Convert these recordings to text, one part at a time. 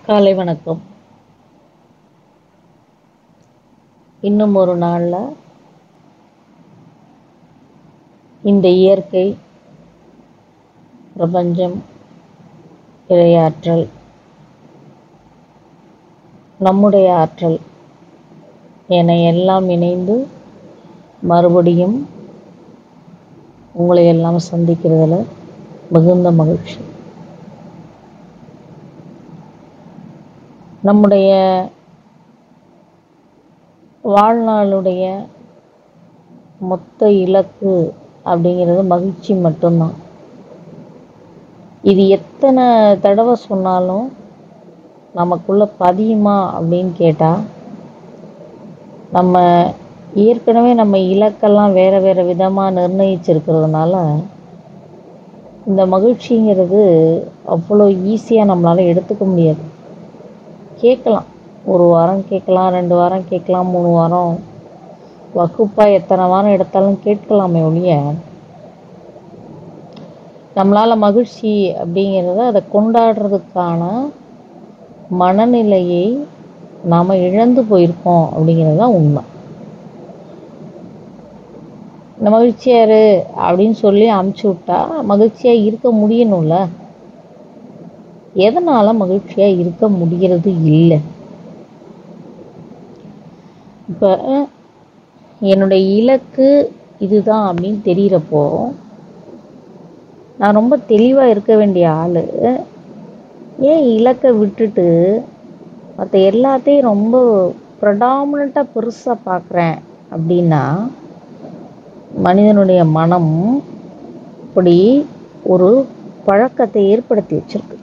காலை வணக்கம். இன்னும் ஒரு நாளில் இந்த இயற்கை, பிரபஞ்சம், இறையாற்றல், நம்முடைய ஆற்றல் என எல்லாம் இணைந்து மறுபடியும் உங்களை எல்லாம் சந்திக்கிறதுல மிகுந்த மகிழ்ச்சி. நம்முடைய வாழ்நாளுடைய மொத்த இலக்கு அப்படிங்கிறது மகிழ்ச்சி மட்டும்தான். இது எத்தனை தடவை சொன்னாலும் நமக்குள்ள பதியுமா அப்படின்னு கேட்டால், நம்ம ஏற்கனவே நம்ம இலக்கெல்லாம் வேறு வேறு விதமாக நிர்ணயிச்சிருக்கிறதுனால இந்த மகிழ்ச்சிங்கிறது அவ்வளோ ஈஸியாக நம்மளால் எடுத்துக்க முடியாது. கேட்கலாம், ஒரு வாரம் கேட்கலாம், 2 வாரம் கேட்கலாம், 3 வாரம் வகுப்பாக எத்தனை வாரம் எடுத்தாலும் கேட்கலாமே ஒழிய, நம்மளால் மகிழ்ச்சி அப்படிங்கிறத அதை கொண்டாடுறதுக்கான மனநிலையை நாம் இழந்து போயிருக்கோம் அப்படிங்கிறது தான் உண்மை. இந்த மகிழ்ச்சியாரு அப்படின்னு சொல்லி அமுச்சு விட்டா மகிழ்ச்சியாக இருக்க முடியணும்ல. எதனால் மகிழ்ச்சியாக இருக்க முடிகிறது இல்லை? இப்போ என்னுடைய இலக்கு இதுதான் அப்படின்னு தெரிகிறப்போ நான் ரொம்ப தெளிவாக இருக்க வேண்டிய ஆள் ஏன் இலக்கை விட்டுட்டு மற்ற எல்லாத்தையும் ரொம்ப ப்ரடாமினண்ட்டாக பெருசாக பார்க்குறேன் அப்படின்னா, மனிதனுடைய மனம் இப்படி ஒரு பழக்கத்தை ஏற்படுத்தி வச்சிருக்கு.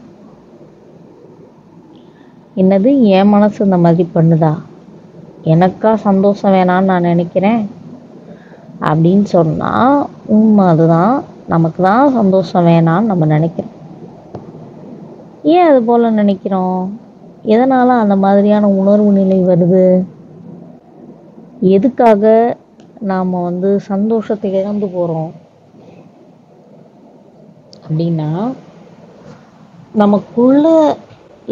என்னது, என் மனசு இந்த மாதிரி பண்ணுதா, எனக்கா சந்தோஷம் வேணான்னு நான் நினைக்கிறேன் அப்படின்னு சொன்னால் உண்மை அதுதான். நமக்கு தான் சந்தோஷம் வேணான்னு நம்ம நினைக்கிறோம். ஏன் அது போல் நினைக்கிறோம்? எதனால் அந்த மாதிரியான உணர்வு நிலை வருது? எதுக்காக நாம் சந்தோஷத்தை இழந்து போகிறோம் அப்படின்னா, நமக்குள்ள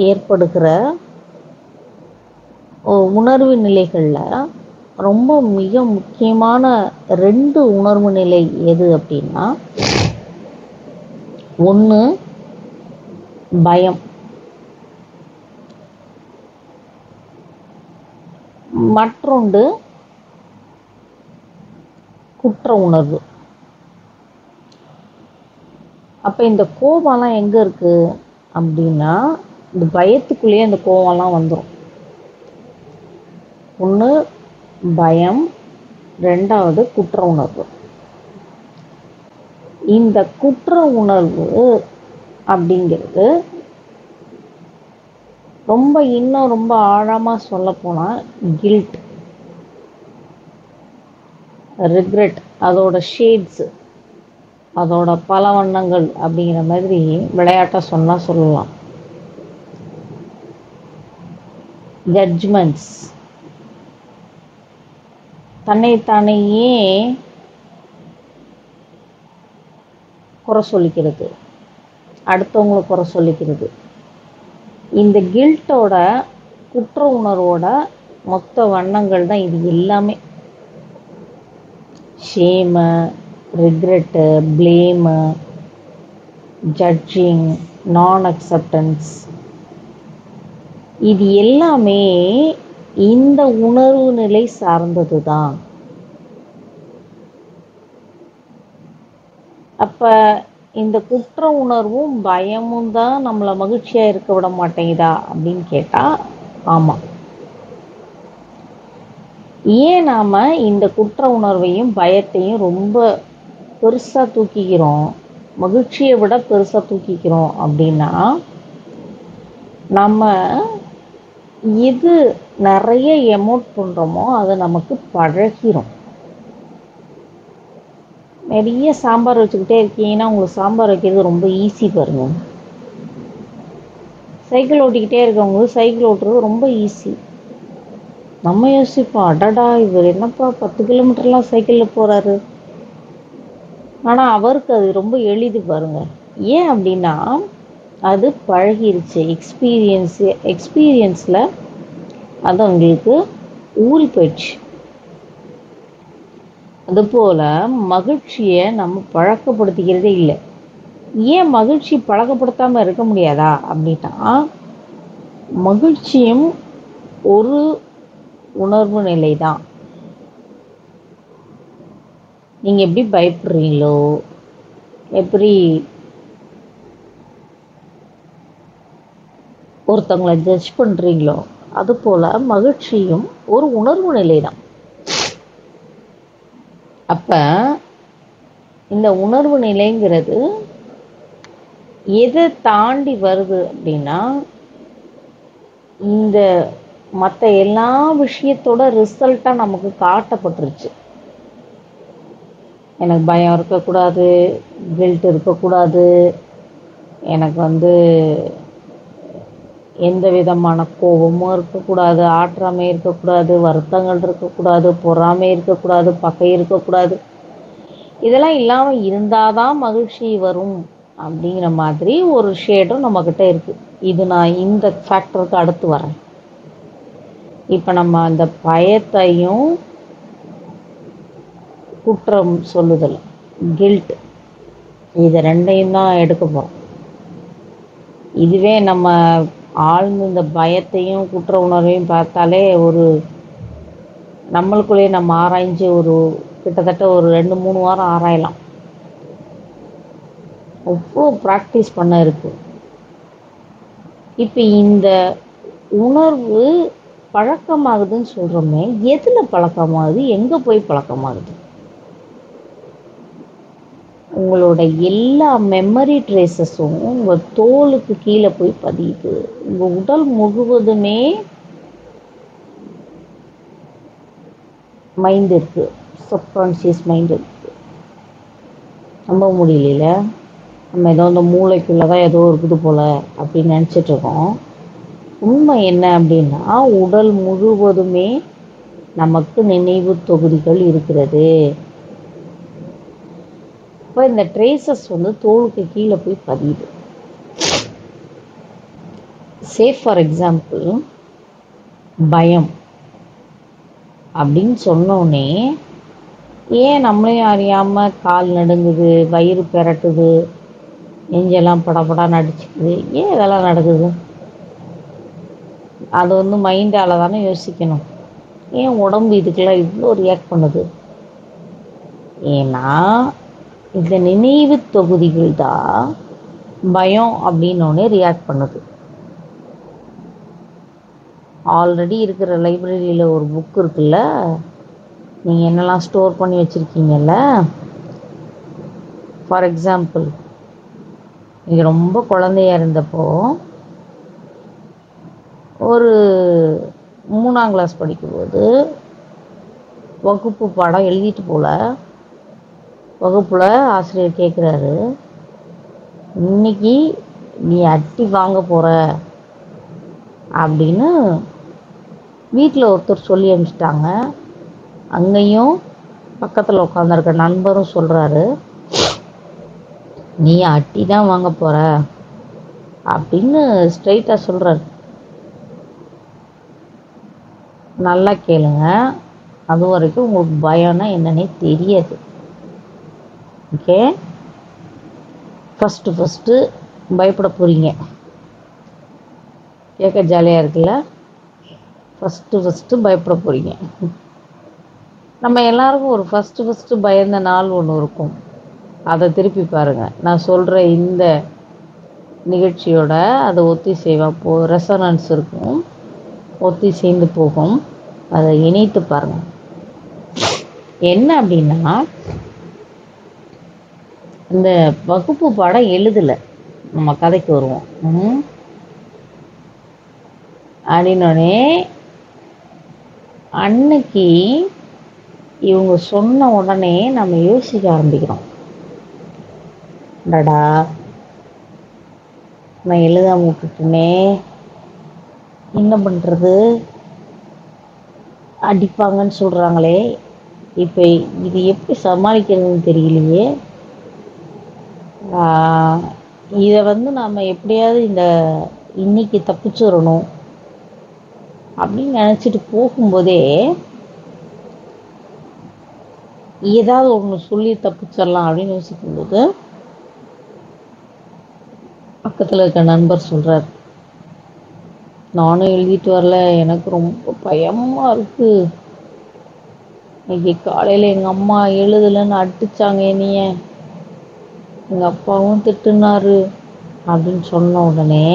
ஏற்படுகிற உணர்வு நிலைகளில் ரொம்ப மிக முக்கியமான 2 உணர்வு நிலை எது அப்படின்னா, ஒன்று பயம், மற்றொன்று குற்ற உணர்வு. அப்போ இந்த கோபம்லாம் எங்கே இருக்குது அப்படின்னா, இந்த பயத்துக்குள்ளேயே இந்த கோபம்லாம் வந்துடும். ஒன்று பயம், 2வது குற்ற உணர்வு. இந்த குற்ற உணர்வு அப்படிங்கிறது இன்னும் ரொம்ப ஆழமாக சொல்ல போனால் கில்ட், ரிக்ரெட், அதோட ஷேட்ஸு, அதோட பல வண்ணங்கள் அப்படிங்கிற மாதிரி விளையாட்டாக சொல்லலாம். ஜட்ஜ்மெண்ட்ஸ், தன்னைத்தானையே குறை சொல்லிக்கிறது, அடுத்தவங்களை குறை சொல்லிக்கிறது. இந்த கில்ட்டோட, குற்ற உணர்வோட மொத்த வண்ணங்கள் தான் இது எல்லாமே. ஷேமு, ரிக்ரெட்டு, ப்ளேமு, ஜட்ஜிங், நான் அக்செப்டன்ஸ், இது எல்லாமே இந்த உணர்வு நிலை சார்ந்தது தான். அப்போ இந்த குற்ற உணர்வும் பயமும் தான் நம்மளை மகிழ்ச்சியாக இருக்க விட மாட்டேங்குதா அப்படின்னு கேட்டால் ஆமாம். ஏன் நாம் இந்த குற்ற உணர்வையும் பயத்தையும் ரொம்ப பெருசாக தூக்கிக்கிறோம், மகிழ்ச்சியை விட பெருசாக தூக்கிக்கிறோம் அப்படின்னா, நம்ம எது நிறைய எமோட் பண்ணுறோமோ அது நமக்கு பழகிறோம். நிறைய சாம்பார் வச்சுக்கிட்டே இருக்கீங்கன்னா உங்களுக்கு சாம்பார் வைக்கிறது ரொம்ப ஈஸி பாருங்க. சைக்கிள் ஓட்டிக்கிட்டே இருக்கவங்களுக்கு சைக்கிள் ஓட்டுறது ரொம்ப ஈஸி. நம்ம யோசிப்போம், அடடா இவர் என்னப்பா 10 கிலோமீட்டர்லாம் சைக்கிளில் போகிறாரு. ஆனால் அவருக்கு அது ரொம்ப எளிது பாருங்க. ஏன் அப்படின்னா, அது பழகிருச்சு. எக்ஸ்பீரியன்ஸில் அது உங்களுக்கு ஊறி போயிடுச்சு. அதுபோல் மகிழ்ச்சியை நம்ம பழக்கப்படுத்திக்கிறதே இல்லை. ஏன் மகிழ்ச்சி பழக்கப்படுத்தாமல் இருக்க முடியாதா அப்படின்னா, மகிழ்ச்சியும் ஒரு உணர்வு நிலை தான். நீங்கள் எப்படி பயப்படுறீங்களோ, எப்படி ஒருத்தவங்களை ஜட்ஜ் பண்ணுறீங்களோ, அதுபோல் மகிழ்ச்சியும் ஒரு உணர்வு நிலை தான். அப்போ இந்த உணர்வு நிலைங்கிறது எதை தாண்டி வருது அப்படின்னா, இந்த மற்ற எல்லா விஷயத்தோட ரிசல்ட்டாக நமக்கு காட்டப்பட்டுருச்சு. எனக்கு பயம் இருக்கக்கூடாது, கில்ட் இருக்கக்கூடாது, எனக்கு எந்த விதமான கோபமும் இருக்கக்கூடாது, ஆற்றாமை இருக்கக்கூடாது, வருத்தங்கள் இருக்கக்கூடாது, பொறாமை இருக்கக்கூடாது, பகை இருக்கக்கூடாது. இதெல்லாம் இல்லாமல் இருந்தால் தான் மகிழ்ச்சி வரும் அப்படிங்கிற மாதிரி ஒரு ஷேடும் நம்மக்கிட்ட இருக்குது. இது நான் இந்த ஃபேக்டருக்கு அடுத்து வரேன். இப்போ நம்ம அந்த பயத்தையும் குற்றம் சொல்லுதல், கில்ட், இது ரெண்டையும் தான் எடுக்க போகிறோம். இதுவே நம்ம ஆழ்ந்து இந்த பயத்தையும் குற்ற உணர்வையும் பார்த்தாலே நம்மளுக்குள்ளேயே நம்ம ஆராய்ஞ்சு கிட்டத்தட்ட ஒரு 2-3 வாரம் ஆராயலாம். அவ்வளோ ப்ராக்டிஸ் பண்ண இருக்கு. இப்போ இந்த உணர்வு பழக்கமாகுதுன்னு சொல்கிறோமே, எதில் பழக்கமாகுது, எங்கே போய் பழக்கமாகுது? உங்களோட எல்லா மெமரி ட்ரேசஸும் உங்கள் தோலுக்கு கீழே போய் பதியுது. உங்கள் உடல் முழுவதுமே மைண்ட் இருக்குது, சப்கான்ஷியஸ் மைண்ட் இருக்குது. நம்ப முடியல, நம்ம ஏதோ அந்த மூளைக்குள்ளே தான் ஏதோ இருக்குது போல் அப்படின்னு நினச்சிட்ருக்கோம். உண்மை என்ன அப்படின்னா, உடல் முழுவதுமே நமக்கு நினைவு தொகுதிகள் இருக்கிறது. இப்போ இந்த ட்ரேசஸ் தோலுக்கு கீழே போய் பதியுது. சே ஃபார் எக்ஸாம்பிள், பயம் அப்படின்னு சொன்னோடனே ஏன் நம்மளையும் அறியாமல் கால் நடுங்குது, வயிறு பெரட்டுது, நெஞ்செல்லாம் படபடா நடிச்சுக்குது? ஏன் இதெல்லாம் நடக்குது? அது மைண்டால் தானே யோசிக்கணும். ஏன் உடம்பு இதுக்கெல்லாம் இவ்வளோ ரியாக்ட் பண்ணுது? ஏன்னா இந்த நினைவு தொகுதிகள் தான் பயம் அப்படின்னோடனே ரியாக்ட் பண்ணுது. ஆல்ரெடி இருக்கிற லைப்ரரியில் ஒரு புக் இருக்குல்ல, நீங்கள் என்னெல்லாம் ஸ்டோர் பண்ணி வச்சுருக்கீங்கல்ல. ஃபார் எக்ஸாம்பிள், நீங்கள் ரொம்ப குழந்தையா இருந்தப்போ ஒரு 3ஆம் கிளாஸ் படிக்கும்போது வகுப்பு பாடம் எழுதிட்டு போல, வகுப்பில் ஆசிரியர் கேட்குறாரு, இன்னைக்கு நீ அடி வாங்க போகிற அப்படின்னு வீட்டில் ஒருத்தர் சொல்லி அனுப்பிச்சிட்டாங்க. அங்கேயும் பக்கத்தில் உட்காந்துருக்க நண்பரும் சொல்கிறாரு, நீ அடி தான் வாங்க போகிற அப்படின்னு ஸ்ட்ரைட்டாக சொல்கிறாரு. நல்லா கேளுங்க, அது வரைக்கும் உங்களுக்கு பயம்னா என்னன்னே தெரியாது. ஓகே, ஃபஸ்ட்டு பயப்பட போகிறீங்க. கேட்க ஜாலியாக இருக்குல்ல? ஃபஸ்ட்டு பயப்பட போகிறீங்க. நம்ம எல்லாருக்கும் ஒரு ஃபஸ்ட்டு பயந்த நாள் ஒன்று இருக்கும். அதை திருப்பி பாருங்கள். நான் சொல்கிற இந்த நிகழ்ச்சியோட அதை ஒத்திசைவாக ரெசனன்ஸ் இருக்கும், ஒத்திசைந்து போகும். அதை இணைத்து பாருங்கள். என்ன அப்படின்னா, இந்த வகுப்பு பாடம் எழுதலை, நம்ம கதைக்கு வருவோம். அப்படின்னோடனே அன்னைக்கு இவங்க சொன்ன உடனே நம்ம யோசிக்க ஆரம்பிக்கிறோம். டடா, நான் எழுதாம விட்டுட்டேனே, என்ன பண்ணுறது, அடிப்பாங்கன்னு சொல்கிறாங்களே, இப்போ இது எப்படி சமாளிக்கிறதுன்னு தெரியலையே, இதை நாம் எப்படியாவது இன்னைக்கு தப்பிச்சிடணும் அப்படின்னு நினச்சிட்டு போகும்போதே ஏதாவது ஒன்று சொல்லி தப்பிச்சிடலாம் அப்படின்னு யோசிக்கும்போது பக்கத்தில் இருக்க நண்பர் சொல்கிறார், நானும் எழுதிட்டு வரல, எனக்கு ரொம்ப பயமாக இருக்குது. இன்னைக்கு காலையில் எங்கள் அம்மா எழுதலைன்னு அடித்தாங்க என்னைய, எங்கள் அப்பாவும் திட்டுனாரு அப்படின்னு சொன்ன உடனே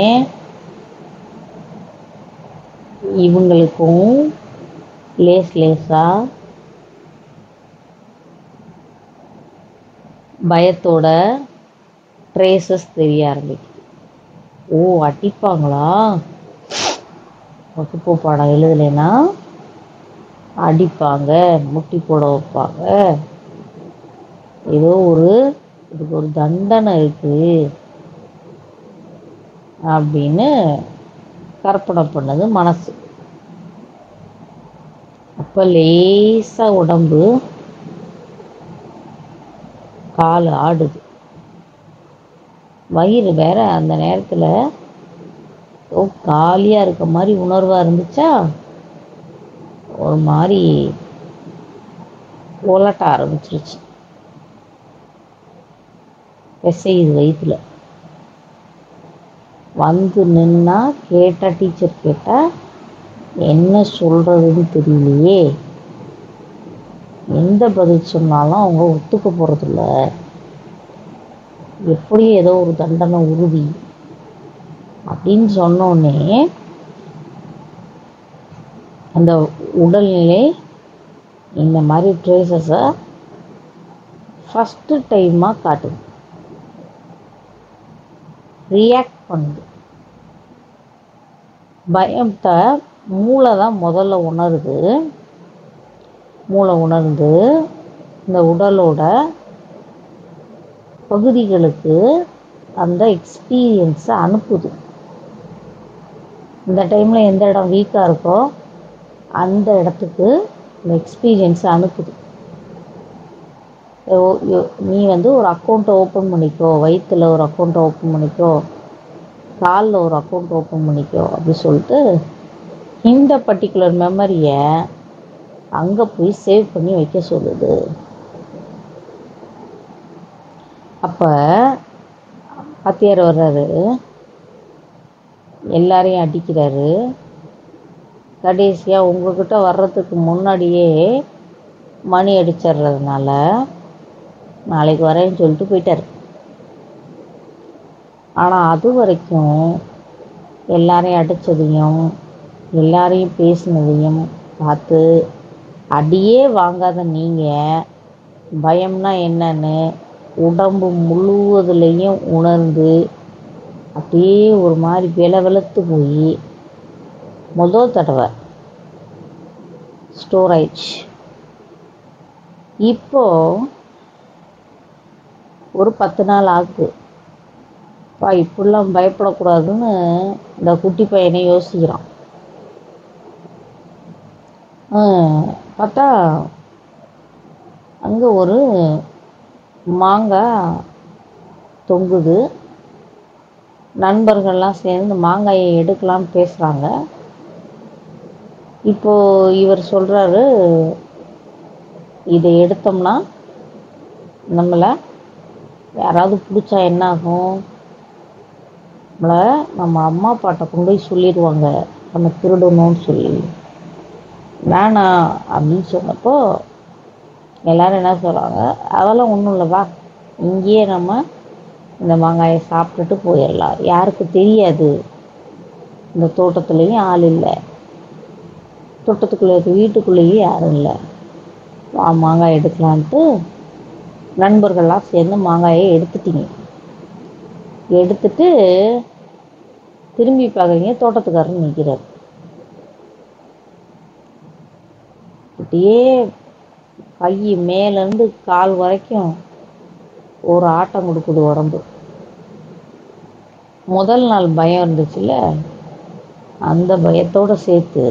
இவங்களுக்கும் லேசா பயத்தோட ட்ரேசஸ் தெரிய ஆரம்பிக்கும். ஓ, அடிப்பாங்களா, வகுப்பு பாடம் எழுதலைன்னா அடிப்பாங்க, முட்டி போட வைப்பாங்க, ஏதோ இதுக்கு ஒரு தண்டனை இருக்கு அப்படின்னு கற்பனை பண்ணது மனசு. அப்போ லேசா உடம்பு கால் ஆடுது. வயிறு வேற அந்த நேரத்தில் காலியாக இருக்க மாதிரி உணர்வாக இருந்துச்சா, ஒரு மாதிரி உலட்ட ஆரம்பிச்சிருச்சு. பிசையுது வயிற்றுல. வந்து நின்னா டீச்சர் கேட்டால் என்ன சொல்கிறதுன்னு தெரியலையே, எந்த பதில் சொன்னாலும் அவங்க ஒத்துக்க போகிறதில்ல, எப்படி ஏதோ ஒரு தண்டனை உறுதி அப்படின்னு சொன்னோடனே அந்த உடல்நிலை இந்த மாதிரி ட்ரேசஸை ஃபஸ்ட்டு டைமாக காட்டுது, ரியாக்ட் பண்ணுது. பயத்தை மூளை தான் முதல்ல உணருது. மூளை உணர்ந்து இந்த உடலோட பகுதிகளுக்கு அந்த எக்ஸ்பீரியன்ஸை அனுப்புது. இந்த டைமில் எந்த இடம் வீக்காக இருக்கோ அந்த இடத்துக்கு இந்த எக்ஸ்பீரியன்ஸை அனுப்புது. நீ ஒரு அக்கௌண்ட்டை ஓப்பன் பண்ணிக்கோ, வயிற்றில் ஒரு அக்கௌண்ட்டை ஓப்பன் பண்ணிக்கோ, காலில் ஒரு அக்கௌண்ட் ஓப்பன் பண்ணிக்கோ அப்படி சொல்லிட்டு இந்த பர்டிகுலர் மெமரியை அங்கே போய் சேவ் பண்ணி வைக்க சொல்லுது. அப்போ வாத்தியார் வர்றாரு, எல்லாரையும் அடிக்கிறாரு. கடைசியாக உங்ககிட்ட வர்றதுக்கு முன்னாடியே மணி அடிச்சிட்றதுனால நாளைக்கு வரேன்னு சொல்லிட்டு போயிட்டார். ஆனால் அது வரைக்கும் எல்லாரையும் அடித்ததையும் எல்லாரையும் பேசினதையும் பார்த்து அடியே வாங்காத நீங்கள் பயம்னா என்னன்னு உடம்பு முழுவதுலேயும் உணர்ந்து அப்படியே ஒரு மாதிரி வெளுத்து போய் முதல் தடவை ஸ்டோர் ஆயிடுச்சு. இப்போது ஒரு 10 நாள் ஆகுது. இப்படிலாம் பயப்படக்கூடாதுன்னு இந்த குட்டி பையனை யோசிக்கிறான். பார்த்தா அங்கே ஒரு மாங்காய் தொங்குது. நண்பர்கள்லாம் சேர்ந்து மாங்காயை எடுக்கலான்னு பேசுகிறாங்க. இப்போது இவர் சொல்கிறாரு, இதை எடுத்தோம்னா நம்மளை யாராவது பிடிச்சா என்ன ஆகும், நம்மளை நம்ம அம்மா அப்பாட்ட கொண்டு போய் சொல்லிடுவாங்க நம்ம திருடணும்னு சொல்லி. வேணாம் அப்படின்னு சொன்னப்போ எல்லோரும் என்ன சொல்கிறாங்க, அதெல்லாம் ஒன்றும் இல்லைவா, இங்கேயே நம்ம இந்த மாங்காயை சாப்பிட்டுட்டு போயிடலாம், யாருக்கு தெரியாது, இந்த தோட்டத்துலேயும் ஆள் இல்லை, தோட்டத்துக்குள்ளே வீட்டுக்குள்ளேயும் யாரும் இல்லை, மாங்காய் எடுக்கலான்ட்டு நண்பர்கள்லாம் சேர்ந்து மாங்காயை எடுத்துட்டீங்க. எடுத்துட்டு திரும்பி பார்க்குறீங்க, தோட்டத்துக்காரர் நிற்கிறார். அப்படியே கை மேலேருந்து கால் வரைக்கும் ஒரு ஆட்டம் கொடுக்குது உடம்பு. முதல் நாள் பயம் இருந்துச்சுல்ல, அந்த பயத்தோடு சேர்த்து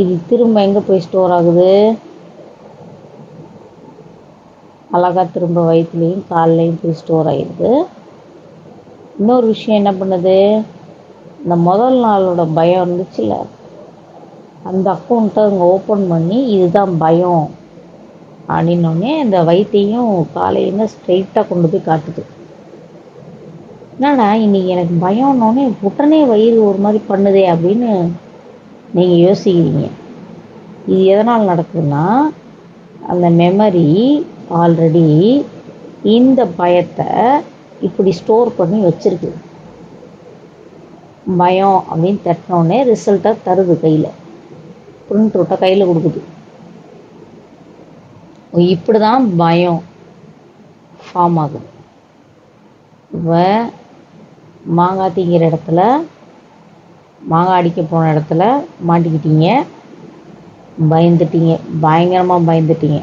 இது திரும்ப எங்கே போய் ஸ்டோர் ஆகுது, அழகாக திரும்ப வயிற்றுலையும் கால்லையும் போய் ஸ்டோர் ஆகிடுது. இன்னொரு விஷயம் என்ன பண்ணுது, இந்த முதல் நாளோட பயம் இருந்துச்சுல்ல, அந்த அக்கௌண்ட்டை அவங்க ஓப்பன் பண்ணி இதுதான் பயம் அப்படின்னோடனே அந்த வயிற்றையும் காலையிலேருந்து ஸ்ட்ரெயிட்டாக கொண்டு போய் காட்டுது. என்னடா இன்னைக்கு எனக்கு பயம்னோடனே உடனே வயிறு ஒரு மாதிரி பண்ணுதே அப்படின்னு நீங்கள் யோசிக்கிறீங்க. இது எதனால் நடக்குதுன்னா, அந்த மெமரி ஆல்ரெடி இந்த பயத்தை இப்படி ஸ்டோர் பண்ணி வச்சிருக்கு. பயம் அப்படின்னு தட்டினோடனே ரிசல்ட்டை தருது, கையில் பிரிண்ட் அவுட்டை கையில் கொடுக்குது. இப்படி தான் பயம் ஃபார்ம் ஆகுது. இப்போ மாங்காய் திங்கிற இடத்துல, மாங்காய் அடிக்க போன இடத்துல மாட்டிக்கிட்டீங்க, பயந்துட்டீங்க, பயங்கரமாக பயந்துட்டீங்க.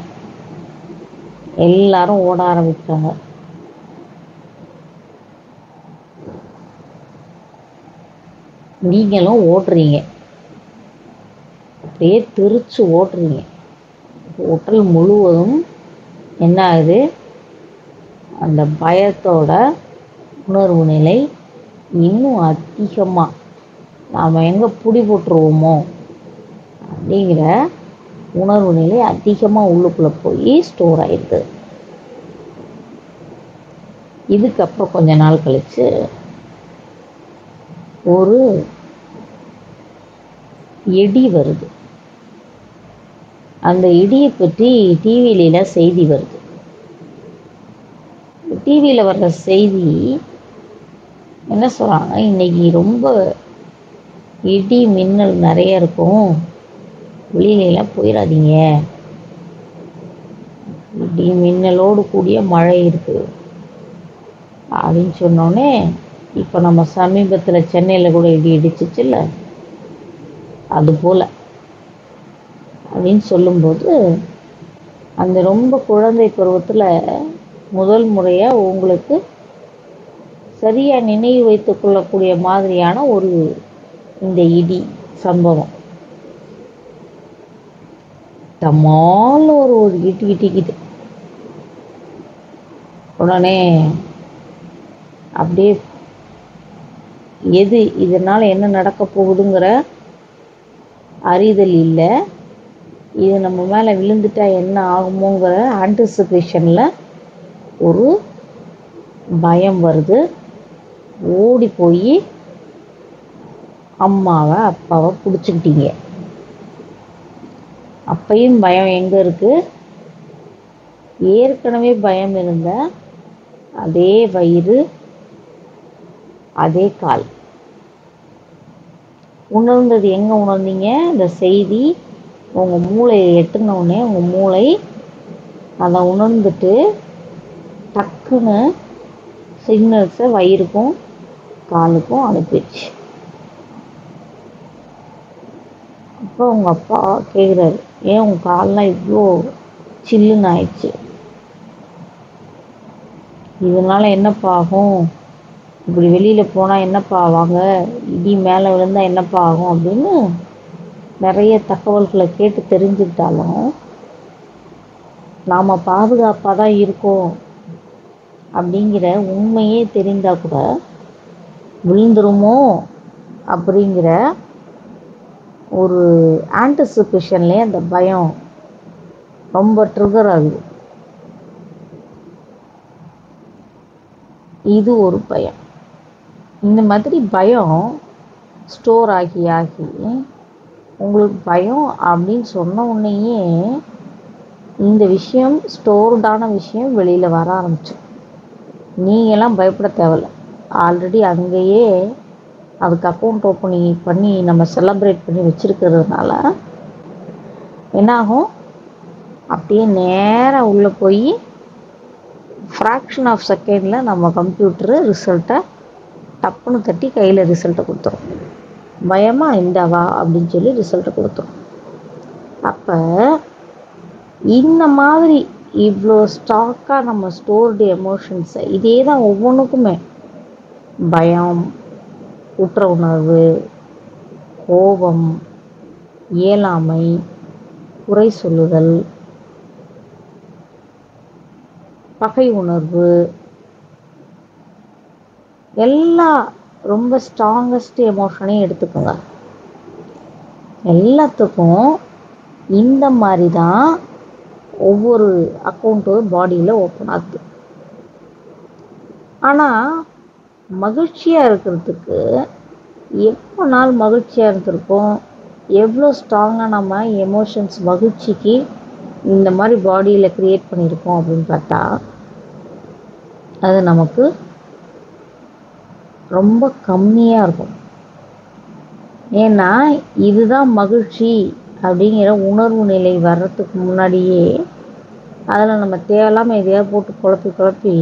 எல்லாரும் ஓட ஆரம்பிச்சாங்க. நீங்களும் ஓடுறீங்க, அப்படியே திருச்சு ஓடுறீங்க. உடல் முழுவதும் என்ன ஆகுது, அந்த பயத்தோட உணர்வு நிலை இன்னும் அதிகமாக நாம் எங்கே பிடி போட்டுருவோமோ அப்படிங்கிற உணர்வு நிலை அதிகமாக உள்ளுக்குள்ளே போய் ஸ்டோர் ஆயிடுது. இதுக்கப்புறம் கொஞ்ச நாள் கழித்து ஒரு இடி வருது. அந்த இடியை பற்றி டிவியில செய்தி வருது. டிவியில் வர்ற செய்தி என்ன சொல்கிறாங்க, இன்னைக்கு ரொம்ப இடி மின்னல் நிறைய இருக்கும், வெளியிலலாம் போயிடாதீங்க, இடி மின்னலோடு கூடிய மழை இருக்குது அப்படின்னு சொன்னோடனே, இப்போ நம்ம சமீபத்தில் சென்னையில் கூட இடி இடிச்சிச்சுல்ல, அதுபோல் அப்படின்னு சொல்லும்போது, அந்த ரொம்ப குழந்தை பருவத்தில் முதல் முறையாக உங்களுக்கு சரியாக நினைவு வைத்து கொள்ளக்கூடிய மாதிரியான ஒரு இந்த இடி சம்பவம். தமால் ஒரு இடி இடிக்குது. உடனே அப்படியே எது இதனால் என்ன நடக்க போகுதுங்கிற அறிதல் இல்லை, இது நம்ம மேலே விழுந்துட்டா என்ன ஆகுமோங்கிற ஆன்டிசிபேஷனில் ஒரு பயம் வருது. ஓடி போய் அம்மாவை அப்பாவை பிடிச்சிக்கிட்டீங்க. அப்பையும் பயம் எங்கே இருக்குது, ஏற்கனவே பயம் இருந்த அதே வயிறு, அதே கால். உணர்ந்தது எங்கே உணர்ந்தீங்க, இந்த செய்தி உங்கள் மூளையை எட்டுனோடனே உங்கள் மூளை அதை உணர்ந்துட்டு டக்குன்னு சிக்னல்ஸை வயிறுக்கும் காலுக்கும் அனுப்பிடுச்சு. அப்போ உங்கள் அப்பா கேட்குறாரு, ஏன் உங்கள் கால்லாம் இவ்வளோ சில்லுன்னு ஆயிடுச்சு, இதனால் என்னப்பா ஆகும், இப்படி வெளியில் போனால் என்னப்பா ஆவாங்க, இடி மேலே விழுந்தால் என்னப்பா ஆகும் அப்படின்னு நிறைய தகவல்களை கேட்டு தெரிஞ்சுக்கிட்டாலும் நாம் பாதுகாப்பாக தான் இருக்கோம் அப்படிங்கிற உண்மையே தெரிந்தால் கூட விழுந்துருமோ அப்படிங்கிற ஒரு ஆன்டிசிபேஷன்லேயே அந்த பயம் ரொம்ப ட்ரிகர் ஆகுது. இது ஒரு பயம். இந்த மாதிரி பயம் ஸ்டோர் ஆகி ஆகி உங்களுக்கு பயம் அப்படின்னு சொன்ன உடனேயே இந்த விஷயம் ஸ்டோர்டான விஷயம் வெளியில் வர ஆரம்பிச்சு. நீங்களாம் பயப்பட தேவையில்ல, ஆல்ரெடி அங்கேயே அதுக்கு அக்கௌண்ட் ஓப்பன் பண்ணி நம்ம செலப்ரேட் பண்ணி வச்சுருக்கிறதுனால என்னாகும், அப்படியே நேராக உள்ளே போய் ஃப்ராக்ஷன் ஆஃப் செகண்டில் நம்ம கம்ப்யூட்டரு ரிசல்ட்டை டப்புன்னு தட்டி கையில் ரிசல்ட்டை கொடுத்துரும். பயமாக இந்தாவா அப்படின்னு சொல்லி ரிசல்ட்டை கொடுத்துரும். அப்போ இந்த மாதிரி இவ்வளோ ஸ்டாக்காக நம்ம ஸ்டோர்டு எமோஷன்ஸை இதே தான் ஒவ்வொன்றுக்குமே, பயம், குற்ற உணர்வு, கோபம், இயலாமை, குறை சொல்லுதல், பகை உணர்வு, எல்லா ரொம்ப ஸ்ட்ராங்கஸ்ட் எமோஷனையும் எடுத்துக்கோங்க. எல்லாத்துக்கும் இந்த மாதிரி தான் ஒவ்வொரு அக்கௌண்ட்டும் பாடியில் ஓப்பன் ஆகுது. ஆனால் மகிழ்ச்சியாக இருக்கிறதுக்கு எவ்வளோ நாள் மகிழ்ச்சியாக இருந்திருக்கோம், எவ்வளோ ஸ்ட்ராங்காக நம்ம எமோஷன்ஸ் மகிழ்ச்சிக்கு இந்த மாதிரி பாடியில் க்ரியேட் பண்ணியிருக்கோம் அப்படின்னு பார்த்தா அது நமக்கு ரொம்ப கம்மியாக இருக்கும். ஏன்னா இதுதான் மகிழ்ச்சி அப்படிங்கிற உணர்வு நிலை வர்றதுக்கு முன்னாடியே அதில் நம்ம தேவையில்லாமல் எதையாவது போட்டு குழப்பி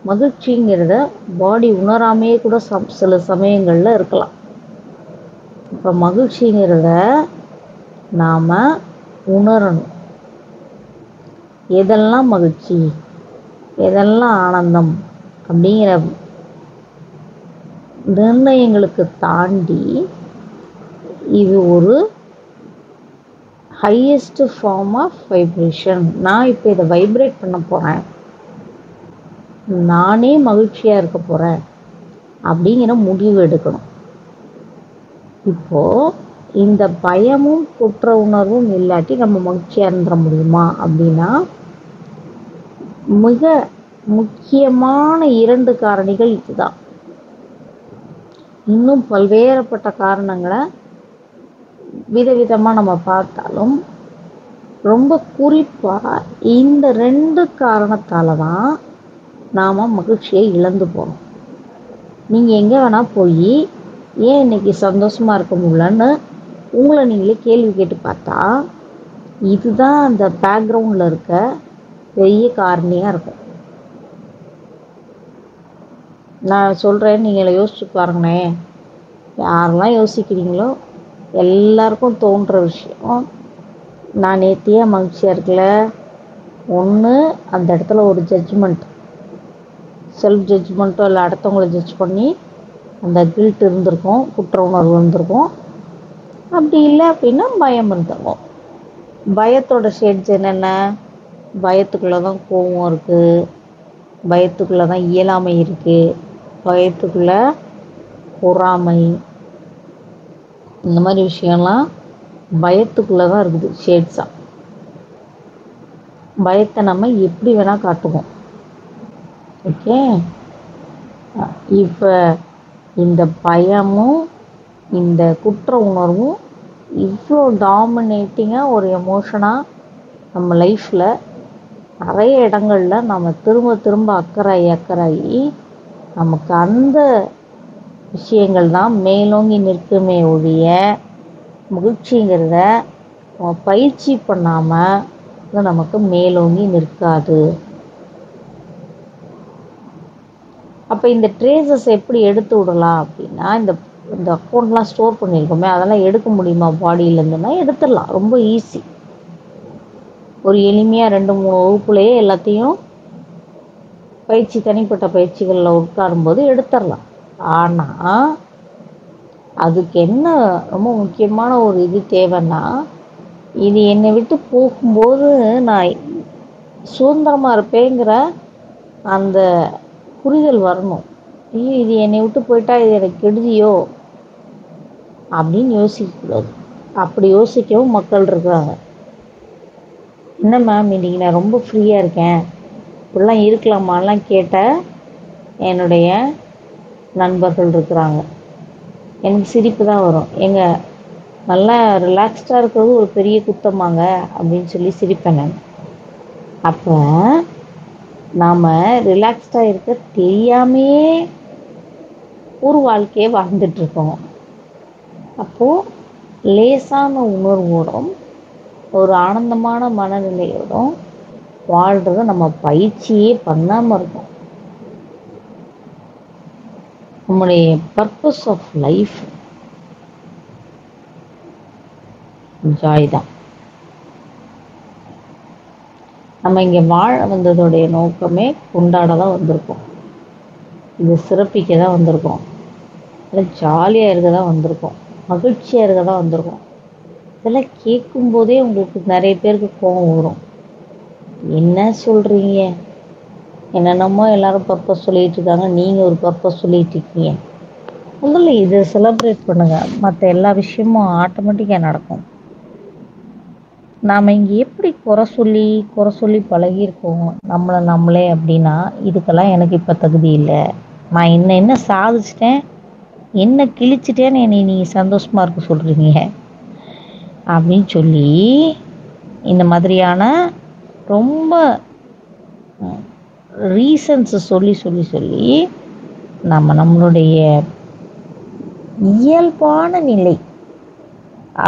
மகிழ்ச்சிங்கிறத பாடி உணராமையே கூட சில சமயங்களில் இருக்கலாம். இப்போ மகிழ்ச்சிங்கிறத நாம் உணரணும். எதெல்லாம் மகிழ்ச்சி, எதெல்லாம் ஆனந்தம் அப்படிங்கிற நிர்ணயங்களுக்கு தாண்டி இது ஒரு ஹையஸ்ட் ஃபார்ம் ஆஃப் வைப்ரேஷன். நான் இப்போ இதை வைப்ரேட் பண்ண போகிறேன், நானே மகிழ்ச்சியாக இருக்க போகிறேன் அப்படிங்கிற முடிவு எடுக்கணும். இப்போது இந்த பயமும் குற்ற உணர்வும் இல்லாட்டி நம்ம மகிழ்ச்சியாக இருந்துட முடியுமா அப்படின்னா மிக முக்கியமான 2 காரணிகள் இதுதான். இன்னும் பல்வேறுபட்ட காரணங்களை விதவிதமாக நம்ம பார்த்தாலும் ரொம்ப குறிப்பாக இந்த 2 காரணத்தால் தான் நாம் மகிழ்ச்சியை இழந்து போகிறோம். நீங்கள் எங்கே வேணால் போய் ஏன் இன்றைக்கி சந்தோஷமாக இருக்க முடியலன்னு உங்களை நீங்களே கேள்வி கேட்டு பார்த்தா இதுதான் அந்த பேக்ரவுண்டில் இருக்க பெரிய காரணியாக இருக்கும். நான் சொல்கிறேன், நீங்கள் யோசிச்சு பாருங்களேன். யாரெல்லாம் யோசிக்கிறீங்களோ எல்லாருக்கும் தோன்ற விஷயம், நான் நேத்தியே மகிழ்ச்சியாக இருக்கல. ஒன்று அந்த இடத்துல ஒரு ஜட்ஜ்மெண்ட், செல்ஃப் ஜட்ஜ்மெண்ட்டோ இல்லை அடுத்தவங்களை ஜட்ஜ் பண்ணி அந்த கில்ட் இருந்திருக்கும், குற்ற உணர்வு இருந்திருக்கும். அப்படி இல்லை அப்படின்னா பயம் இருந்திருக்கும். பயத்தோட ஷேட்ஸ் என்னென்ன? பயத்துக்குள்ளே தான் கோபம் இருக்குது, பயத்துக்குள்ளே தான் இயலாமை இருக்குது, பயத்துக்குள்ளே பொறாமை, இந்த மாதிரி விஷயம்லாம் பயத்துக்குள்ளே தான் இருக்குது ஷேட்ஸாக. பயத்தை நம்ம எப்படி வேணால் காட்டுவோம். ஓகே, இப்போ இந்த பயமும் இந்த குற்ற உணர்வும் இவ்வளோ டாமினேட்டிங்காக ஒரு எமோஷனாக நம்ம லைஃப்பில் நிறைய இடங்களில் நம்ம திரும்ப திரும்ப அக்கறாகி நமக்கு அந்த விஷயங்கள் தான் மேலோங்கி நிற்குமே ஒழிய மகிழ்ச்சிங்கிறத நம்ம பயிற்சி பண்ணாமல் நமக்கு மேலோங்கி நிற்காது. அப்போ இந்த ட்ரேசஸ் எப்படி எடுத்து விடலாம் அப்படின்னா, இந்த அக்கௌண்ட்லாம் ஸ்டோர் பண்ணியிருக்கோமே அதெல்லாம் எடுக்க முடியுமா பாடியிலேருந்துன்னா எடுத்துடலாம். ரொம்ப ஈஸி. ஒரு எளிமையாக 2-3 வகுப்புலேயே எல்லாத்தையும் தனிப்பட்ட பயிற்சிகளில் உட்காரும்போது எடுத்துடலாம். ஆனால் அதுக்கு என்ன ரொம்ப முக்கியமான ஒரு இது தேவைன்னா, இது என்னை விட்டு போகும்போது நான் சுதந்திரமாக இருப்பேங்கிற அந்த புரிதல் வரணும். ஐயோ இது என்னை விட்டு போயிட்டா இது எனக்கு கெடுதியோ அப்படின்னு யோசிக்கக்கூடாது. அப்படி யோசிக்கவும் மக்கள் இருக்கிறாங்க. என்ன மேம் இன்றைக்கி நான் ரொம்ப ஃப்ரீயாக இருக்கேன், இப்படிலாம் இருக்கலாமான்லாம் கேட்ட என்னுடைய நண்பர்கள் இருக்கிறாங்க. எனக்கு சிரிப்பு தான் வரும். நல்லா ரிலாக்ஸ்டாக இருக்கிறது ஒரு பெரிய குத்தமாங்க அப்படின்னு சொல்லி சிரிப்பேன் நான். அப்போ நாம் ரிலாக்ஸ்டாக இருக்க தெரியாமையே ஒரு வாழ்க்கையை வாழ்ந்துட்டுருக்கோம். அப்போது லேசான உணர்வோடும் ஒரு ஆனந்தமான மனநிலையோடும் வாழ்கிறத நம்ம பயிற்சியே பண்ணாமல் இருக்கோம். நம்முடைய பர்பஸ் ஆஃப் லைஃப் ஜாய் தான். நம்ம இங்கே வாழ வந்ததோடைய நோக்கமே கொண்டாட தான் வந்திருக்கோம், இது சிறப்பிக்க தான் வந்திருக்கோம், இல்லை ஜாலியாக இருக்க தான் வந்திருக்கோம், மகிழ்ச்சியாக இருக்க தான் வந்திருக்கோம். இதெல்லாம் கேட்கும்போதே உங்களுக்கு நிறைய பேருக்கு கோபம் வரும். என்ன சொல்கிறீங்க, என்னென்னமோ எல்லாரும் பர்பஸ் சொல்லிகிட்டு இருக்காங்க, நீங்கள் ஒரு பர்பஸ் சொல்லிகிட்டு இருக்கீங்க. முதல்ல இதை செலிப்ரேட் பண்ணுங்கள், மற்ற எல்லா விஷயமும் ஆட்டோமேட்டிக்காக நடக்கும். நாம் இங்கே எப்படி குறை சொல்லி பழகியிருக்கோம் நம்மளை நம்மளே அப்படின்னா, இதுக்கெல்லாம் எனக்கு இப்போ தகுதி இல்லை, நான் என்ன சாதிச்சிட்டேன், என்ன கிழிச்சிட்டேன்னு என்னை நீங்கள் சந்தோஷமாக இருக்க சொல்கிறீங்க அப்படின்னு சொல்லி இந்த மாதிரியான ரொம்ப ரீசன்ஸை சொல்லி சொல்லி சொல்லி நம்மளுடைய இயல்பான நிலை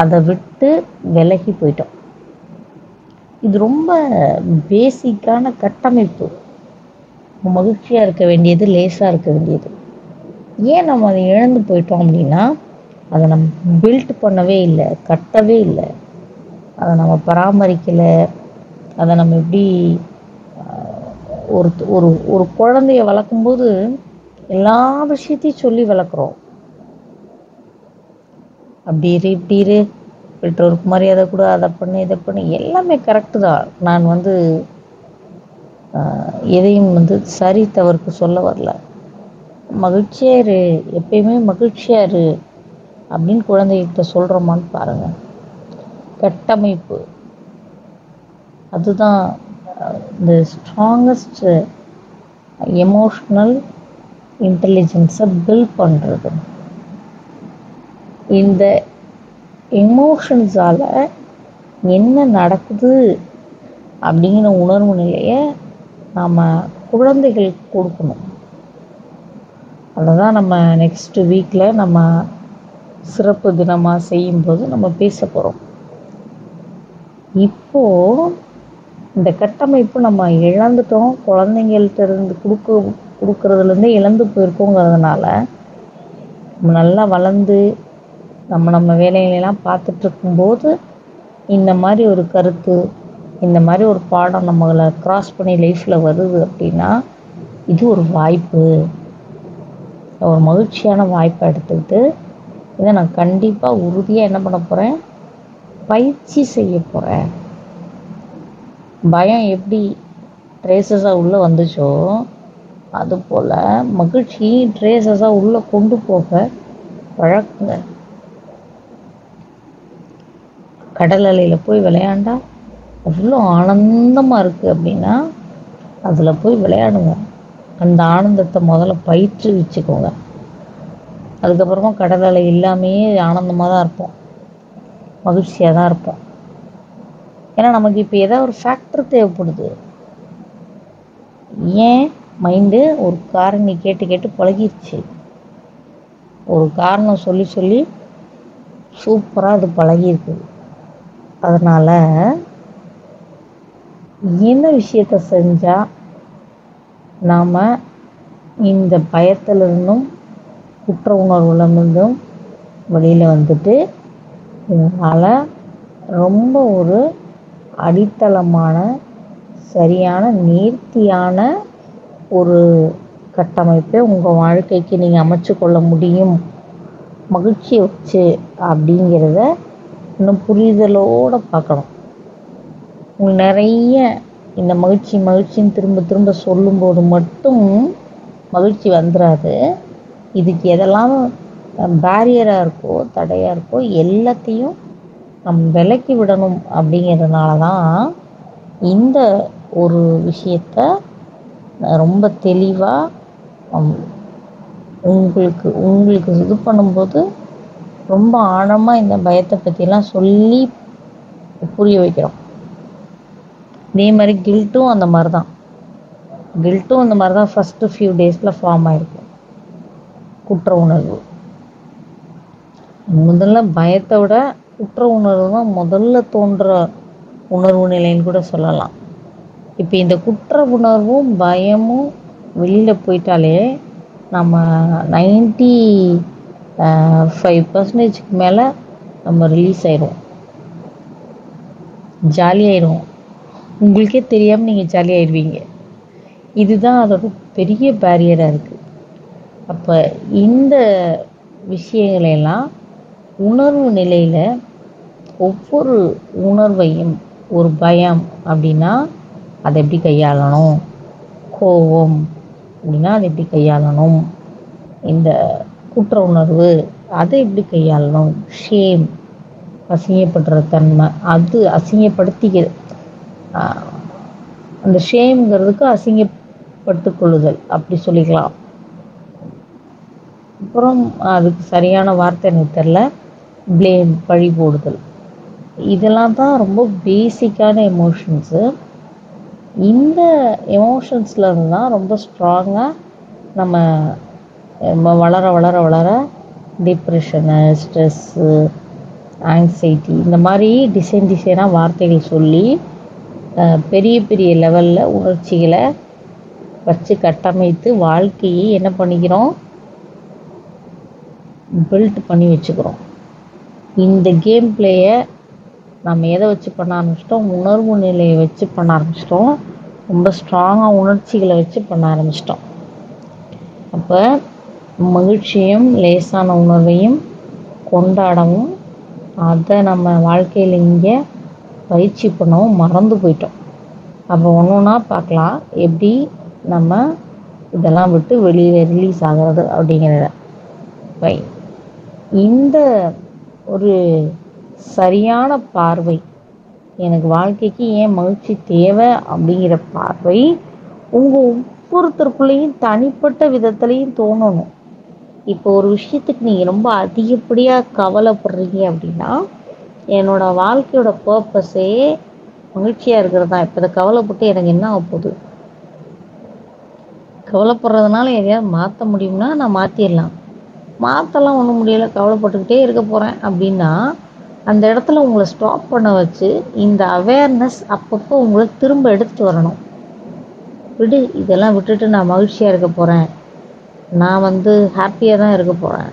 அதை விட்டு விலகி போயிட்டோம். இது ரொம்ப பேசிக்கான கட்டமைப்பு. மகிழ்ச்சியாக இருக்க வேண்டியது, லேசாக இருக்க வேண்டியது. ஏன் நம்ம அதை இழந்து போயிட்டோம் அப்படின்னா, அதை நம்ம பில்ட் பண்ணவே இல்லை, கட்டவே இல்லை, அதை நம்ம பராமரிக்கலை. அதை நம்ம எப்படி ஒரு ஒரு ஒரு குழந்தைய வளர்க்கும்போது எல்லா விஷயத்தையும் சொல்லி வளர்க்குறோம். அப்படி இரு, இப்படி இரு, பெற்றோருக்கு மரியாதை கூட, அதை பண்ணு, இதை பண்ணு, எல்லாமே கரெக்டு தான். நான் எதையும் சரி தவறுக்கு சொல்ல வரல. மகிழ்ச்சியாக இரு, எப்பயுமே மகிழ்ச்சியாக இரு அப்படின்னு குழந்தைகிட்ட சொல்கிறோமான்னு பாருங்கள். கட்டமைப்பு அதுதான் இந்த ஸ்ட்ராங்கஸ்ட் எமோஷ்னல் இன்டெலிஜென்ஸை பில்ட் பண்ணுறது. இந்த எமோஷன்ஸால் என்ன நடக்குது அப்படிங்கிற உணர்வு நிலையை நாம் குழந்தைகளுக்கு கொடுக்கணும். அதை தான் நம்ம நெக்ஸ்ட் வீக்கில் நம்ம சிறப்பு தினமாக செய்யும்போது நம்ம பேச போகிறோம். இப்போது இந்த கட்டமைப்பு நம்ம இழந்துட்டோம், குழந்தைங்கள்ட்ட இருந்து கொடுக்கறதுலேருந்தே இழந்து போயிருக்கோங்கிறதுனால நம்ம நல்லா வளர்ந்து நம்ம வேலைகளெல்லாம் பார்த்துட்ருக்கும்போது இந்த மாதிரி ஒரு கருத்து, இந்த மாதிரி ஒரு பாடம் நம்மளை க்ராஸ் பண்ணி லைஃப்பில் வருது அப்படின்னா, இது ஒரு வாய்ப்பு, ஒரு மகிழ்ச்சியான வாய்ப்பை எடுத்துக்கிட்டு இதை நான் கண்டிப்பாக உறுதியாக என்ன பண்ண போகிறேன், பயிற்சி செய்ய போகிறேன். பயம் எப்படி ட்ரேசஸாக உள்ளே வந்துச்சோ அதுபோல் மகிழ்ச்சி ட்ரேசஸாக உள்ளே கொண்டு போக பழக்குங்க. கடல் அலையில் போய் விளையாண்டா அவ்வளோ ஆனந்தமாக இருக்குது அப்படின்னா அதில் போய் விளையாடுங்க. அந்த ஆனந்தத்தை முதல்ல பயிற்றுவிச்சுக்கோங்க. அதுக்கப்புறமா கடல் அலை இல்லாமையே ஆனந்தமாக தான் இருப்போம், மகிழ்ச்சியாக தான் இருப்போம். ஏன்னா நமக்கு இப்போ ஏதாவது ஒரு ஃபேக்டர் தேவைப்படுது. ஏன் மைண்டு ஒரு காரணி கேட்டு கேட்டு பழகிடுச்சு. ஒரு காரணம் சொல்லி சொல்லி சூப்பராக அது பழகியிருக்குது. அதனால் என்ன விஷயத்தை செஞ்சால் நாம் இந்த பயத்திலிருந்தும் குற்ற உணர்வுலேருந்தும் வெளியில் வந்துட்டு இதனால் ரொம்ப ஒரு அடித்தளமான சரியான நேர்த்தியான ஒரு கட்டமைப்பை உங்கள் வாழ்க்கைக்கு நீங்கள் அமைச்சு கொள்ள முடியும் மகிழ்ச்சியை வச்சு அப்படிங்கிறத இன்னும் புரிதலோடு பார்க்கணும். உங்களுக்கு நிறைய இந்த மகிழ்ச்சின்னு திரும்ப திரும்ப சொல்லும்போது மட்டும் மகிழ்ச்சி வந்துடாது. இதுக்கு எதெல்லாம் பேரியராக இருக்கோ, தடையாக இருக்கோ, எல்லாத்தையும் நம்ம விலக்கி விடணும். அப்படிங்கிறதுனால தான் இந்த ஒரு விஷயத்தை ரொம்ப தெளிவாக உங்களுக்கு இது பண்ணும்போது ரொம்ப ஆழமாக இந்த பயத்தை பற்றிலாம் சொல்லி புரிய வைக்கிறோம். இதே மாதிரி கில்ட்டும் அந்த மாதிரி தான் ஃபஸ்ட்டு ஃபியூ டேஸில் ஃபார்ம் ஆகிருக்கும். குற்ற உணர்வு முதல்ல பயத்தை விட குற்ற உணர்வு தான் முதல்ல தோன்ற உணர்வு நிலைன்னு கூட சொல்லலாம். இப்போ இந்த குற்ற உணர்வும் பயமும் வெளியில் போயிட்டாலே நம்ம 95% மேலே நம்ம ரிலீஸ் ஆயிடுவோம், ஜாலியாகிடுவோம். உங்களுக்கே தெரியாமல் நீங்கள் ஜாலியாகிடுவீங்க. இதுதான் அதோட பெரிய பேரியராக இருக்குது. அப்போ இந்த விஷயங்களெல்லாம் உணர்வு நிலையில் ஒவ்வொரு உணர்வையும் ஒரு பயம் அப்படின்னா அதை எப்படி கையாளணும், கோவம் அப்படின்னா அதை எப்படி கையாளணும், இந்த குற்ற உணர்வு அதை எப்படி கையாளணும், ஷேம் அசிங்கப்படுற தன்மை, அது அசிங்கப்படுத்திக்க அந்த ஷேம்ங்கிறதுக்கு அசிங்கப்பட்டு கொள்ளுதல் அப்படி சொல்லிக்கலாம். அப்புறம் அதுக்கு சரியான வார்த்தை எனக்கு தெரில, ப்ளேம் பழி போடுதல். இதெல்லாம் தான் ரொம்ப பேசிக்கான எமோஷன்ஸு. இந்த எமோஷன்ஸில் இருந்து தான் ரொம்ப ஸ்ட்ராங்காக நம்ம வளர வளர வளர டிப்ரெஷனு, ஸ்ட்ரெஸ்ஸு, ஆங்ஸைட்டி இந்த மாதிரி டிசைனாக வார்த்தைகள் சொல்லி பெரிய பெரிய லெவலில் உணர்ச்சிகளை வச்சு கட்டமைத்து வாழ்க்கையை என்ன பண்ணிக்கிறோம், பில்ட் பண்ணி வச்சுக்கிறோம். இந்த கேம் பிளேயை நம்ம எதை வச்சு பண்ண ஆரம்பிச்சிட்டோம், உணர்வு நிலையை வச்சு பண்ண ஆரம்பிச்சிட்டோம், ரொம்ப ஸ்ட்ராங்காக உணர்ச்சிகளை வச்சு பண்ண ஆரம்பிச்சிட்டோம். அப்போ மகிழ்ச்சியும் லேசான உணர்வையும் கொண்டாடவும் அதை நம்ம வாழ்க்கையில் இங்கே பயிற்சி பண்ணவும் மறந்து போயிட்டோம். அப்போ ஒன்று ஒன்றா பார்க்கலாம் எப்படி நம்ம இதெல்லாம் விட்டு வெளியில் ரிலீஸ் ஆகிறது அப்படிங்கிறத. இந்த ஒரு சரியான பார்வை, எனக்கு வாழ்க்கைக்கு ஏன் மகிழ்ச்சி தேவை அப்படிங்கிற பார்வை உங்கள் ஒவ்வொருத்தருக்குள்ளேயும் தனிப்பட்ட விதத்துலேயும் தோணணும். இப்போ ஒரு விஷயத்துக்கு நீங்கள் ரொம்ப அதிகப்படியாக கவலைப்படுறீங்க அப்படின்னா, என்னோடய வாழ்க்கையோட பர்பஸே மகிழ்ச்சியாக இருக்கிறது தான். இப்போ இதை கவலைப்பட்டு எனக்கு என்ன ஆக போகுது, கவலைப்படுறதுனால எதையாவது மாற்ற முடியும்னா நான் மாற்றிடலாம், மாற்றலாம் ஒன்றும் முடியலை, கவலைப்பட்டுக்கிட்டே இருக்க போகிறேன் அப்படின்னா அந்த இடத்துல உங்களை ஸ்டாப் பண்ண வச்சு இந்த அவேர்னஸ் அப்பப்போ உங்களை திரும்ப எடுத்துகிட்டு வரணும். விடு, இதெல்லாம் விட்டுட்டு நான் மகிழ்ச்சியாக இருக்க போகிறேன், நான் ஹாப்பியாக தான் இருக்க போகிறேன்,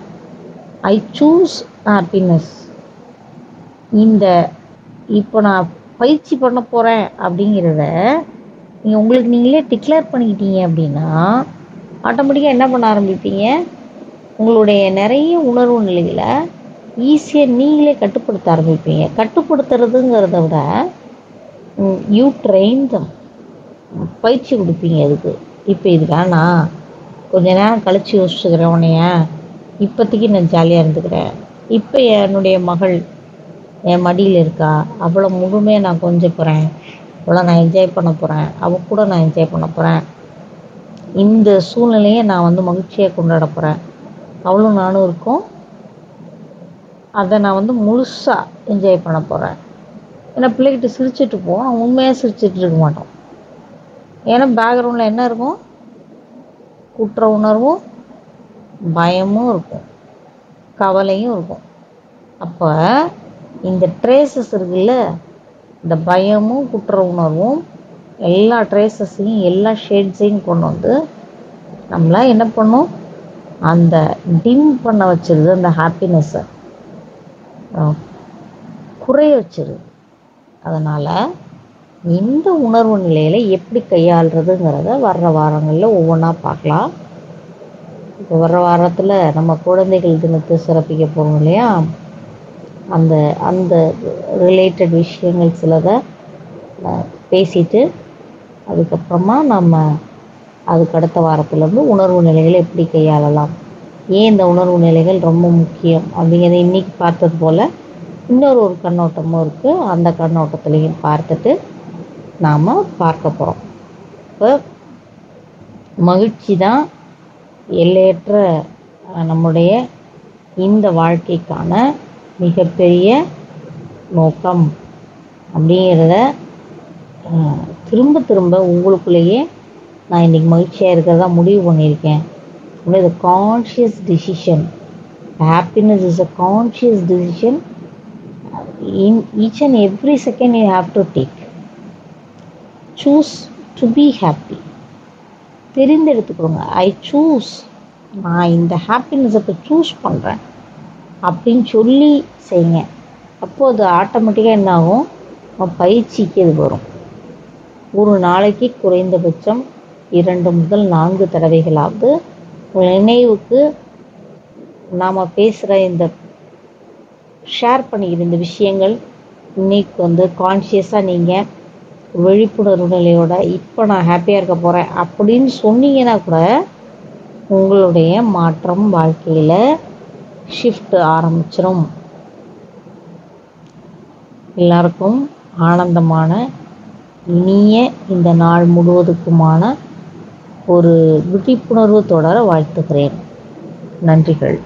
ஐ சூஸ் ஹாப்பினஸ். இப்போ நான் பயிற்சி பண்ண போகிறேன் அப்படிங்கிறத நீங்கள் உங்களுக்கு நீங்களே டிக்ளேர் பண்ணிக்கிட்டீங்க அப்படின்னா ஆட்டோமேட்டிக்காக என்ன பண்ண ஆரம்பிப்பீங்க, உங்களுடைய நிறைய உணர்வு நிலைகளை ஈஸியாக நீங்களே கட்டுப்படுத்த ஆரம்பிப்பீங்க. கட்டுப்படுத்துறதுங்கிறத விட யூ ட்ரெயின் தம், பயிற்சி கொடுப்பீங்க அதுக்கு. இப்போ இது வேணாம், கொஞ்ச நேரம் கழித்து யோசிச்சுக்கிறேன் உன்னைய, இப்போதைக்கு நான் ஜாலியாக இருந்துக்கிறேன், இப்போ என்னுடைய மகள் என் மடியில் இருக்கா, அவளை முழுமையாக நான் கொஞ்சம் போகிறேன், அவளை நான் என்ஜாய் பண்ண போகிறேன், அவள் கூட நான் என்ஜாய் பண்ண போகிறேன், இந்த சூழ்நிலையை நான் மகிழ்ச்சியாக கொண்டாட போகிறேன், அவளும் நானும் இருக்கோம், அதை நான் முழுசாக என்ஜாய் பண்ண போகிறேன். ஏன்னா பிள்ளைகிட்ட சிரிச்சுட்டு போவோம், நான் உண்மையாக சிரிச்சிட்டு இருக்க மாட்டோம். ஏன்னா பேக்ரவுண்டில் என்ன இருக்கும், குற்ற உணர்வும் பயமும் இருக்கும், கவலையும் இருக்கும். அப்போ இந்த ட்ரேசஸ் இருக்குல்ல, இந்த பயமும் குற்ற உணர்வும் எல்லா ட்ரேசஸையும் எல்லா ஷேட்ஸையும் கொண்டு வந்து நம்மள என்ன பண்ணும், அந்த டிம் பண்ண வச்சிருது, அந்த ஹாப்பினஸ்ஸை குறைய வச்சிருது. அதனால் இந்த உணர்வு நிலையில் எப்படி கையாளுறதுங்கிறத வர்ற வாரங்களில் ஒவ்வொன்றா பார்க்கலாம். இப்போ வர்ற வாரத்தில் நம்ம குழந்தைகள் தினத்தை சிறப்பிக்க போகிறோம் இல்லையா, அந்த அந்த ரிலேட்டட் விஷயங்கள் சிலதை பேசிட்டு அதுக்கப்புறமா நம்ம அதுக்கு அடுத்த வாரத்துலேருந்து உணர்வு நிலைகளை எப்படி கையாளலாம், ஏன் இந்த உணர்வு நிலைகள் ரொம்ப முக்கியம் அப்படிங்கிறத இன்றைக்கி பார்த்தது போல் ஒரு கண்ணோட்டமும் இருக்குது. அந்த கண்ணோட்டத்துலேயும் பார்த்துட்டு நாம் பார்க்க போகிறோம். இப்போ மகிழ்ச்சி தான் எல்லையற்ற நம்முடைய இந்த வாழ்க்கைக்கான மிகப்பெரிய நோக்கம் அப்படிங்கிறத திரும்ப திரும்ப உங்களுக்குள்ளேயே நான் இன்றைக்கி மகிழ்ச்சியாக இருக்கிறதா முடிவு பண்ணியிருக்கேன். இது conscious decision. Happiness is a conscious decision. In each and every second you have to take. Choose to be happy. தெரிந்தெடுத்துக்கோங்க. ஐ சூஸ், நான் இந்த ஹாப்பினஸை இப்போ சூஸ் பண்ணுறேன் அப்படின்னு சொல்லி செய்யுங்க. அப்போது அது ஆட்டோமேட்டிக்காக என்ன ஆகும், பயிற்சிக்கு அது வரும். ஒரு நாளைக்கு குறைந்தபட்சம் 2 முதல் 4 தடவைகளாவது நினைவுக்கு நாம் பேசுகிற இந்த ஷேர் பண்ணிக்கிற இந்த விஷயங்கள் இன்னைக்கு கான்ஷியஸாக நீங்கள் விழிப்புணர்வு நிலையோட இப்போ நான் ஹாப்பியாக இருக்க போகிறேன் அப்படின்னு சொன்னீங்கன்னா கூட உங்களுடைய மாற்றம் வாழ்க்கையில் ஷிஃப்ட் ஆரம்பிச்சிடும். எல்லாருக்கும் ஆனந்தமான இனிய இந்த நாள் முழுவதுக்குமான ஒரு விழிப்புணர்வு தொடர வாழ்த்துகிறேன். நன்றிகள்.